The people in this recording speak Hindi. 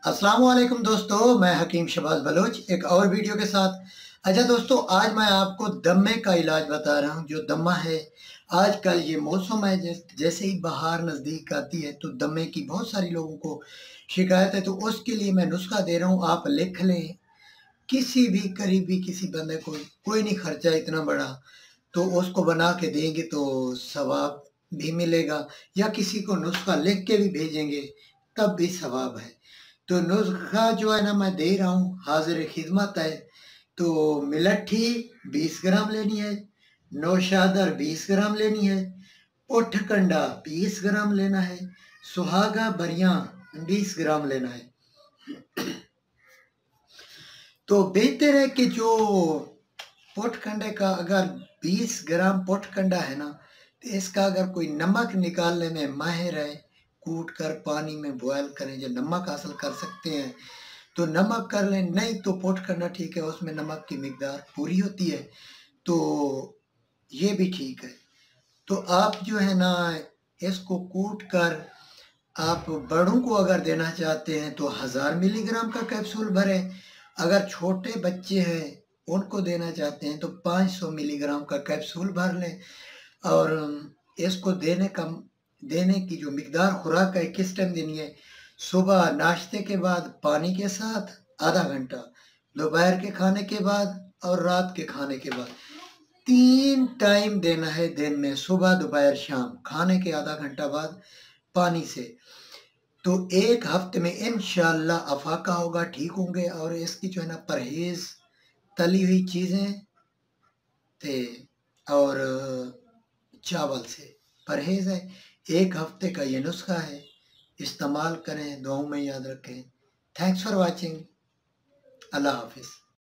अस्सलाम वालेकुम दोस्तों, मैं हकीम शहबाज बलोच एक और वीडियो के साथ। अच्छा दोस्तों, आज मैं आपको दम्मे का इलाज बता रहा हूँ। जो दम्मा है, आजकल ये मौसम है, जैसे ही बाहर नज़दीक आती है तो दम्मे की बहुत सारी लोगों को शिकायत है। तो उसके लिए मैं नुस्खा दे रहा हूँ, आप लिख लें। किसी भी करीबी किसी बंदे को, कोई नहीं खर्चा इतना बड़ा, तो उसको बना के देंगे तो सवाब भी मिलेगा, या किसी को नुस्खा लिख के भी भेजेंगे तब भी सवाब है। तो नुस्खा जो है ना, मैं दे रहा हूँ, हाजिर खिदमत है। तो मिलट्ठी 20 ग्राम लेनी है, नौशादर 20 ग्राम लेनी है, उठकंडा 20 ग्राम लेना है, सुहागा बरियां 20 ग्राम लेना है। तो बेहतर है कि जो पोटखंडे का, अगर 20 ग्राम पोटखंडा है ना, तो इसका अगर कोई नमक निकालने में माहिर है, कूट कर पानी में बॉयल करें, जो नमक हासिल कर सकते हैं तो नमक कर लें, नहीं तो पोटखंडा ठीक है, उसमें नमक की मिकदार पूरी होती है, तो ये भी ठीक है। तो आप जो है ना, इसको कूट कर आप बड़ों को अगर देना चाहते हैं तो 1000 मिलीग्राम का कैप्सूल भरें। अगर छोटे बच्चे हैं उनको देना चाहते हैं तो 500 मिलीग्राम का कैप्सूल भर लें। और इसको देने की जो मिकदार खुराक है, किस टाइम देनी है, सुबह नाश्ते के बाद पानी के साथ आधा घंटा, दोपहर के खाने के बाद और रात के खाने के बाद। 3 टाइम देना है दिन में, सुबह दोपहर शाम, खाने के आधा घंटा बाद पानी से। तो 1 हफ्ते में इंशाअल्लाह अफाका होगा, ठीक होंगे। और इसकी जो है ना, परहेज़ तली हुई चीज़ें थे और चावल से परहेज़ है। 1 हफ्ते का ये नुस्खा है, इस्तेमाल करें, दुआओं में याद रखें। Thanks for watching. अल्लाह हाफ़िज़।